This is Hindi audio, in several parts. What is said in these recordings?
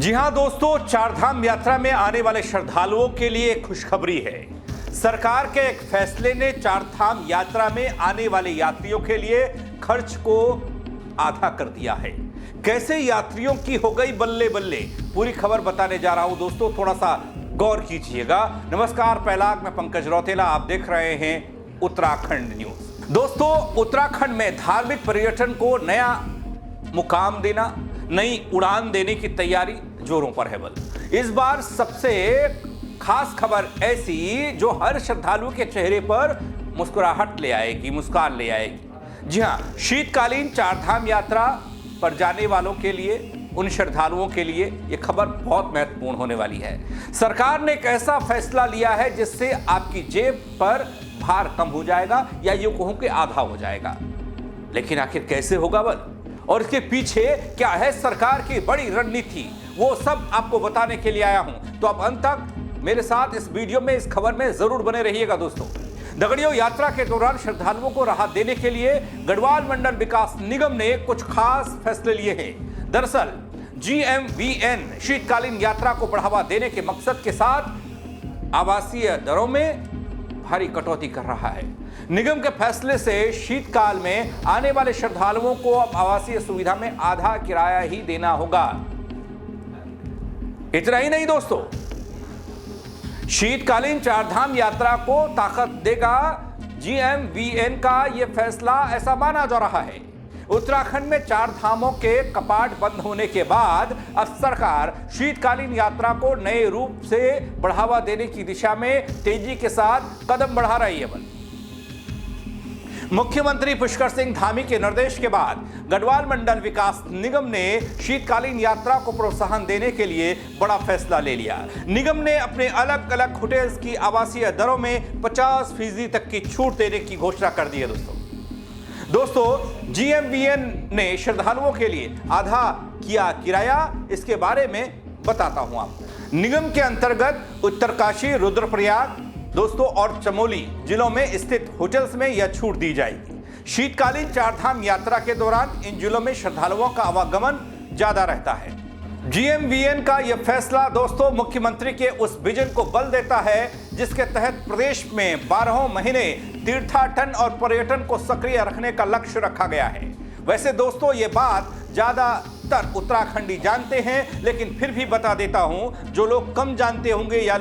जी हां दोस्तों, चारधाम यात्रा में आने वाले श्रद्धालुओं के लिए एक खुशखबरी है। सरकार के एक फैसले ने चारधाम यात्रा में आने वाले यात्रियों के लिए खर्च को आधा कर दिया है। कैसे यात्रियों की हो गई बल्ले बल्ले, पूरी खबर बताने जा रहा हूं दोस्तों, थोड़ा सा गौर कीजिएगा। नमस्कार, पहलाग मैं पंकज रौतेला, आप देख रहे हैं उत्तराखंड न्यूज। दोस्तों, उत्तराखंड में धार्मिक पर्यटन को नया मुकाम देना, नई उड़ान देने की तैयारी जोरों पर है। बल इस बार सबसे खास खबर ऐसी जो हर श्रद्धालु के चेहरे पर मुस्कुराहट ले आएगी, मुस्कान ले आएगी। जी हां, शीतकालीन चारधाम यात्रा पर जाने वालों के लिए, उन श्रद्धालुओं के लिए यह खबर बहुत महत्वपूर्ण होने वाली है। सरकार ने एक ऐसा फैसला लिया है जिससे आपकी जेब पर भार कम हो जाएगा, या यूं कहूं कि आधा हो जाएगा। लेकिन आखिर कैसे होगा बल, और इसके पीछे क्या है सरकार की बड़ी रणनीति, वो सब आपको बताने के लिए आया हूं। तो अब अंत तक मेरे साथ इस वीडियो में, इस खबर में जरूर बने रहिएगा दोस्तों। दगड़ियों, यात्रा के दौरान श्रद्धालुओं को राहत देने के लिए गढ़वाल मंडल विकास निगम ने कुछ खास फैसले लिए हैं। दरअसल GMVN शीतकालीन यात्रा को बढ़ावा देने के मकसद के साथ आवासीय दरों में भारी कटौती कर रहा है। निगम के फैसले से शीतकाल में आने वाले श्रद्धालुओं को अब आवासीय सुविधा में आधा किराया ही देना होगा। इतना ही नहीं दोस्तों, शीतकालीन चारधाम यात्रा को ताकत देगा GMVN का यह फैसला, ऐसा माना जा रहा है। उत्तराखंड में चार धामों के कपाट बंद होने के बाद अब सरकार शीतकालीन यात्रा को नए रूप से बढ़ावा देने की दिशा में तेजी के साथ कदम बढ़ा रही है। मुख्यमंत्री पुष्कर सिंह धामी के निर्देश के बाद गढ़वाल मंडल विकास निगम ने शीतकालीन यात्रा को प्रोत्साहन देने के लिए बड़ा फैसला ले लिया। निगम ने अपने अलग अलग होटल्स की आवासीय दरों में 50% तक की छूट देने की घोषणा कर दी है। दोस्तों, GMVN ने श्रद्धालुओं के लिए आधा किया किराया, इसके बारे में बताता हूं आपको। निगम के अंतर्गत उत्तरकाशी, रुद्रप्रयाग दोस्तों और चमोली जिलों में स्थित होटल्स में यह छूट दी जाएगी। शीतकालीन चारधाम यात्रा के दौरान इन जिलों में श्रद्धालुओं का आवागमन ज्यादा रहता है। GMVN का यह फैसला दोस्तों मुख्यमंत्री के उस विजन को बल देता है जिसके तहत प्रदेश में 12 महीने तीर्थाटन और पर्यटन को सक्रिय रखने का लक्ष्य रखा गया है। वैसे दोस्तों, ये बात ज्यादातर उत्तराखंडी जानते हैं, लेकिन फिर भी बता देता हूं, जो लोग कम जानते होंगे या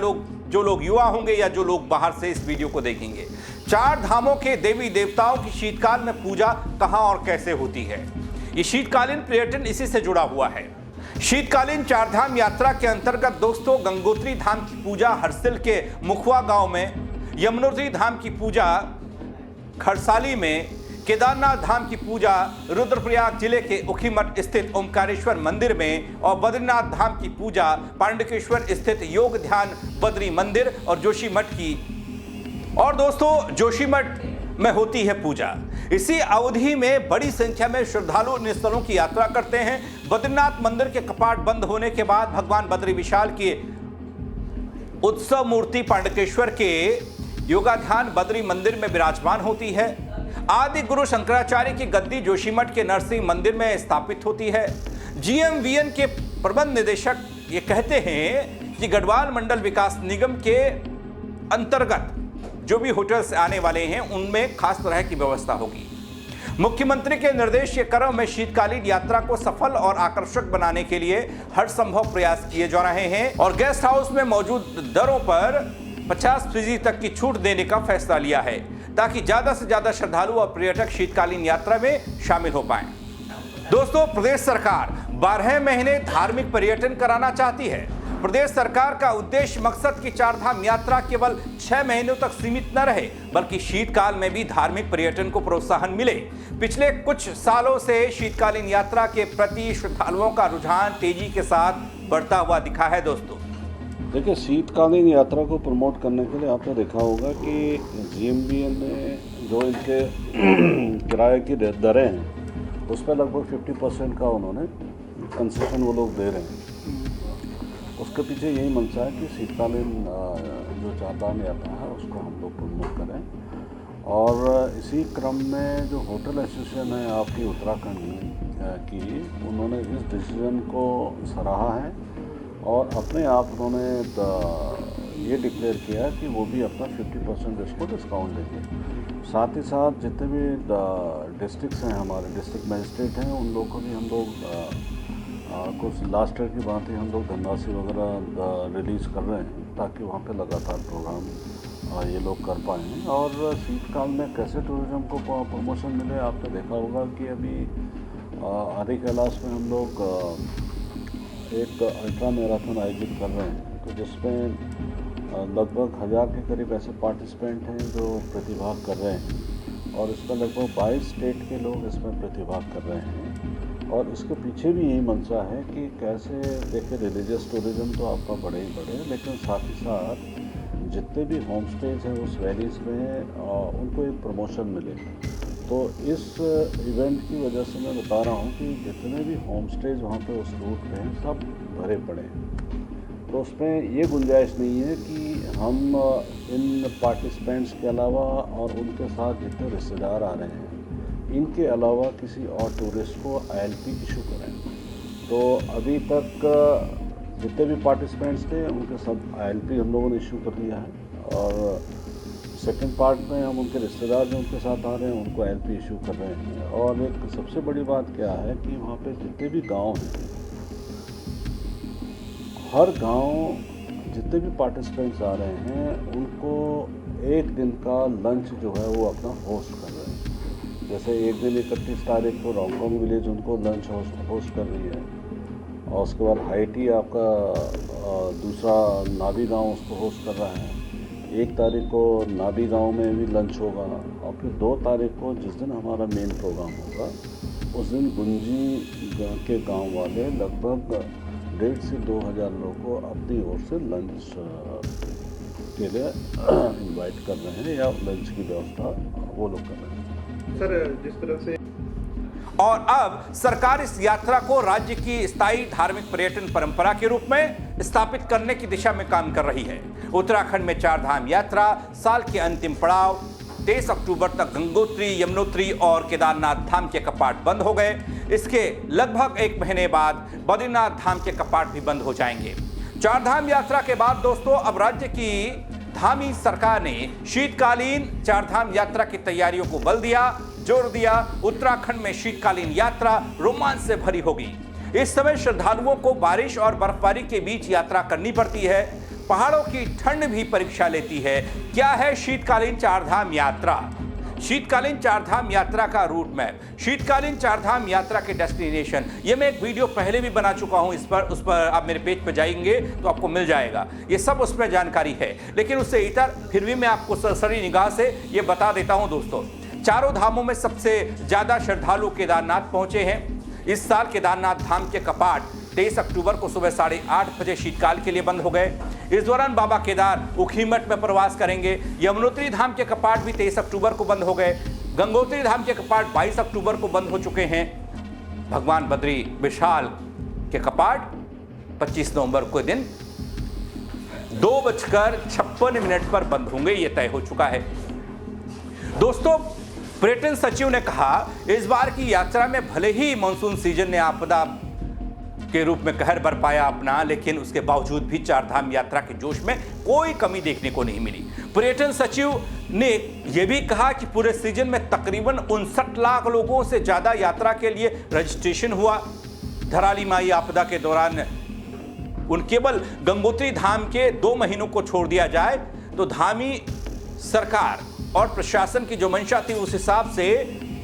जो लोग युवा होंगे या जो लोग बाहर से इस वीडियो को देखेंगे, चार धामों के देवी देवताओं की शीतकाल में पूजा कहां और कैसे होती है। ये शीतकालीन पर्यटन इसी से जुड़ा हुआ है। शीतकालीन चारधाम यात्रा के अंतर्गत दोस्तों गंगोत्री धाम की पूजा हरसिल के मुखवा गांव में, यमुनोत्री धाम की पूजा खरसाली में, केदारनाथ धाम की पूजा रुद्रप्रयाग जिले के उखीमठ स्थित ओमकारेश्वर मंदिर में, और बद्रीनाथ धाम की पूजा पांडुकेश्वर स्थित योग ध्यान बद्री मंदिर और जोशीमठ की, और दोस्तों जोशीमठ में होती है पूजा। इसी अवधि में बड़ी संख्या में श्रद्धालु इन स्थलों की यात्रा करते हैं। बद्रीनाथ मंदिर के कपाट बंद होने के बाद भगवान बद्री विशाल की उत्सव मूर्ति पांडुकेश्वर के योगाध्यान बद्री मंदिर में विराजमान होती है। आदि गुरु शंकराचार्य की गद्दी जोशीमठ के नरसिंह मंदिर में स्थापित होती है। GMVN के प्रबंध निदेशक ये कहते हैं कि गढ़वाल मंडल विकास निगम के अंतर्गत जो भी होटल्स आने वाले हैं उनमें खास तरह की व्यवस्था होगी। मुख्यमंत्री के निर्देश के क्रम में शीतकालीन यात्रा को सफल और आकर्षक बनाने के लिए हर संभव प्रयास किए जा रहे हैं, और गेस्ट हाउस में मौजूद दरों पर 50% तक की छूट देने का फैसला लिया है, ताकि ज्यादा से ज्यादा श्रद्धालु और पर्यटक शीतकालीन यात्रा में शामिल हो पाएं। दोस्तों, प्रदेश सरकार 12 महीने धार्मिक पर्यटन कराना चाहती है। प्रदेश सरकार का उद्देश्य मकसद की चारधाम यात्रा केवल 6 महीनों तक सीमित न रहे, बल्कि शीतकाल में भी धार्मिक पर्यटन को प्रोत्साहन मिले। पिछले कुछ सालों से शीतकालीन यात्रा के प्रति श्रद्धालुओं का रुझान तेजी के साथ बढ़ता हुआ दिखा है। दोस्तों देखिए, शीतकालीन यात्रा को प्रमोट करने के लिए आपने देखा होगा कि GMVN ने जो इनके किराए की दरें हैं उस पर लगभग 50% का उन्होंने कंसेशन वो लोग दे रहे हैं। उसके पीछे यही मंशा है कि शीतकालीन जो चारधाम यात्रा है उसको हम लोग प्रमोट करें। और इसी क्रम में जो होटल एसोसिएशन है आपकी उत्तराखंड की, उन्होंने इस डिसीजन को सराहा है और अपने आप उन्होंने ये डिक्लेयर किया कि वो भी अपना 50% इसको डिस्काउंट देंगे। साथ ही साथ जितने भी डिस्ट्रिक्ट्स हैं, हमारे डिस्ट्रिक्ट मजिस्ट्रेट हैं, उन लोगों को भी हम लोग कुछ लास्ट ईयर की बात है, हम लोग धनराशि वगैरह रिलीज़ कर रहे हैं ताकि वहाँ पे लगातार प्रोग्राम ये लोग कर पाएँ। और शीतकाल में कैसे टूरिज़्म को प्रमोशन मिले, आपने देखा होगा कि अभी आदि कैलाश में हम लोग एक अल्ट्रा मैराथन आयोजित कर रहे हैं, तो जिसमें लगभग 1000 के करीब ऐसे पार्टिसिपेंट हैं जो प्रतिभाग कर रहे हैं और इसमें लगभग 22 स्टेट के लोग इसमें प्रतिभाग कर रहे हैं। और इसके पीछे भी यही मंशा है कि कैसे देखिए, रिलीजियस टूरिज़्म तो आपका बढ़े ही बढ़े, लेकिन साथ ही साथ जितने भी होम स्टेज हैं उस वैलीज़ में उनको एक प्रमोशन मिले। तो इस इवेंट की वजह से मैं बता रहा हूँ कि जितने भी होम स्टेज वहाँ पे उस रूट पे हैं सब भरे पड़े हैं। तो उसमें ये गुंजाइश नहीं है कि हम इन पार्टिसिपेंट्स के अलावा और उनके साथ जितने रिश्तेदार आ रहे हैं इनके अलावा किसी और टूरिस्ट को ILP इशू करें। तो अभी तक जितने भी पार्टिसिपेंट्स थे उनके सब ILP हम लोगों ने इशू कर दिया है और सेकंड पार्ट में हम उनके रिश्तेदार जो उनके साथ आ रहे हैं उनको ILP इशू कर रहे हैं। और एक सबसे बड़ी बात क्या है कि वहाँ पे जितने भी गांव हैं, हर गांव जितने भी पार्टिसिपेंट्स आ रहे हैं उनको एक दिन का लंच जो है वो अपना होस्ट कर रहे हैं। जैसे एक दिन 31 तारीख को रोंगटोंग विलेज उनको लंच होस्ट कर रही है और उसके बाद हाईटी आपका दूसरा नाभी गाँव उसको होस्ट कर रहा है। 1 तारीख को नाभी गांव में भी लंच होगा और फिर 2 तारीख को जिस दिन हमारा मेन प्रोग्राम होगा उस दिन गुंजी के गांव वाले लगभग 1,500 से 2,000 लोगों को अपनी ओर से लंच के लिए इनवाइट कर रहे हैं या लंच की व्यवस्था वो लोग कर रहे हैं। सर, जिस तरह से और अब सरकार इस यात्रा को राज्य की स्थायी धार्मिक पर्यटन परंपरा के रूप में स्थापित करने की दिशा में काम कर रही है। उत्तराखंड में 4 धाम यात्रा साल के अंतिम पड़ाव 23 अक्टूबर तक गंगोत्री, यमुनोत्री और केदारनाथ धाम के कपाट बंद हो गए। इसके लगभग 1 महीने बाद बद्रीनाथ धाम के कपाट भी बंद हो जाएंगे। 4 धाम यात्रा के बाद दोस्तों अब राज्य की धामी सरकार ने शीतकालीन 4 धाम यात्रा की तैयारियों को बल दिया, जोर दिया। उत्तराखंड में शीतकालीन यात्रा रोमांच से भरी होगी। इस समय श्रद्धालुओं को बारिश और बर्फबारी के बीच यात्रा करनी पड़ती है। पहाड़ों की ठंड भी परीक्षा लेती है। क्या है शीतकालीन 4 धाम यात्रा? शीतकालीन 4 धाम यात्रा का रूट मैप, शीतकालीन 4 धाम यात्रा के डेस्टिनेशन, ये मैं एक वीडियो पहले भी बना चुका हूं। उस पर आप मेरे पेज पर जाएंगे तो आपको मिल जाएगा, ये सब उस पर जानकारी है। लेकिन उससे इतर फिर भी मैं आपको सरसरी निगाह से ये बता देता हूं दोस्तों। चारों धामों में सबसे ज्यादा श्रद्धालु केदारनाथ पहुंचे हैं। इस साल केदारनाथ धाम के कपाट 23 अक्टूबर को सुबह 8:30 बजे शीतकाल के लिए बंद हो गए। इस दौरान बाबा केदार ऊखीमठ में प्रवास करेंगे। यमुनोत्री धाम के कपाट भी 23 अक्टूबर को बंद हो गए। गंगोत्री धाम के कपाट 22 अक्टूबर को बंद हो चुके हैं। भगवान बद्री विशाल के कपाट 25 नवंबर को दिन 2:56 पर बंद होंगे, ये तय हो चुका है। दोस्तों, पर्यटन सचिव ने कहा इस बार की यात्रा में भले ही मानसून सीजन ने आपदा के रूप में कहर बरपाया अपना, लेकिन उसके बावजूद भी 4 धाम यात्रा के जोश में कोई कमी देखने को नहीं मिली। पर्यटन सचिव ने यह भी कहा कि पूरे सीजन में तकरीबन 59 लाख लोगों से ज्यादा यात्रा के लिए रजिस्ट्रेशन हुआ। धराली माई आपदा के दौरान केवल गंगोत्री धाम के 2 महीनों को छोड़ दिया जाए तो धामी सरकार और प्रशासन की जो मंशा थी उस हिसाब से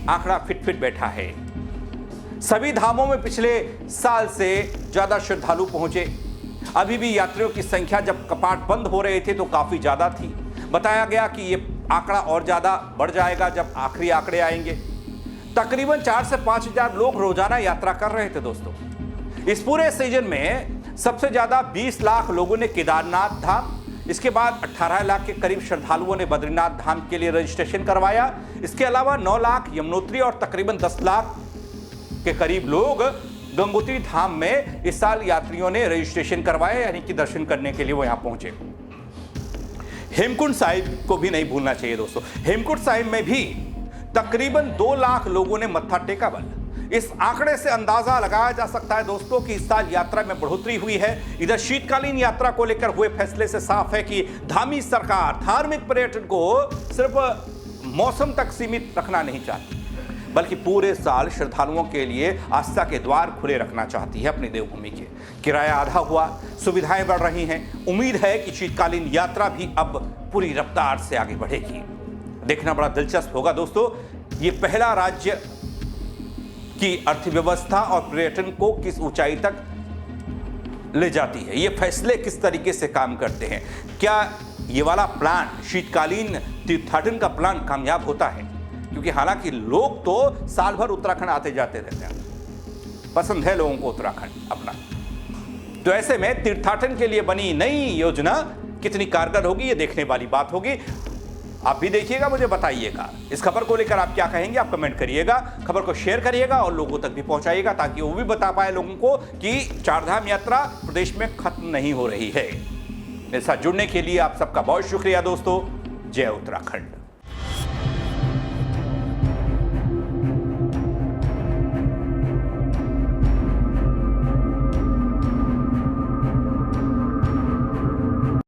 आंकड़ा फिट बैठा है। सभी धामों में पिछले साल से ज्यादा श्रद्धालु पहुंचे। अभी भी यात्रियों की संख्या जब कपाट बंद हो रहे थे तो काफी ज्यादा थी। बताया गया कि ये आंकड़ा और ज्यादा बढ़ जाएगा जब आखिरी आंकड़े आएंगे। तकरीबन 4 से 5 हजार लोग रोजाना यात्रा कर रहे थे दोस्तों। इस पूरे सीजन में सबसे ज्यादा 20 लाख लोगों ने केदारनाथ धाम, इसके बाद 18 लाख के करीब श्रद्धालुओं ने बद्रीनाथ धाम के लिए रजिस्ट्रेशन करवाया। इसके अलावा 9 लाख यमुनोत्री और तकरीबन 10 लाख के करीब लोग गंगोत्री धाम में इस साल यात्रियों ने रजिस्ट्रेशन करवाया, यानी कि दर्शन करने के लिए वो यहां पहुंचे। हेमकुंड साहिब को भी नहीं भूलना चाहिए दोस्तों। हेमकुंड साहिब में भी तकरीबन 2 लाख लोगों ने मत्था टेका बल। इस आंकड़े से अंदाजा लगाया जा सकता है दोस्तों कि इस साल यात्रा में बढ़ोतरी हुई है। इधर शीतकालीन यात्रा को लेकर हुए फैसले से साफ है कि धामी सरकार धार्मिक पर्यटन को सिर्फ मौसम तक सीमित रखना नहीं चाहती, बल्कि पूरे साल श्रद्धालुओं के लिए आस्था के द्वार खुले रखना चाहती है अपनी देवभूमि के। किराया आधा हुआ, सुविधाएं बढ़ रही हैं। उम्मीद है कि शीतकालीन यात्रा भी अब पूरी रफ्तार से आगे बढ़ेगी। देखना बड़ा दिलचस्प होगा दोस्तों, ये पहला राज्य की अर्थव्यवस्था और पर्यटन को किस ऊंचाई तक ले जाती है, ये फैसले किस तरीके से काम करते हैं। क्या ये वाला प्लान, शीतकालीन तीर्थाटन का प्लान कामयाब होता है? क्योंकि हालांकि लोग तो साल भर उत्तराखंड आते जाते रहते हैं, पसंद है लोगों को उत्तराखंड अपना। तो ऐसे में तीर्थाटन के लिए बनी नई योजना कितनी कारगर होगी, ये देखने वाली बात होगी। आप भी देखिएगा, मुझे बताइएगा इस खबर को लेकर आप क्या कहेंगे। आप कमेंट करिएगा, खबर को शेयर करिएगा और लोगों तक भी पहुंचाइएगा, ताकि वो भी बता पाए लोगों को कि चारधाम यात्रा प्रदेश में खत्म नहीं हो रही है। मेरे साथ जुड़ने के लिए आप सबका बहुत शुक्रिया दोस्तों। जय उत्तराखंड।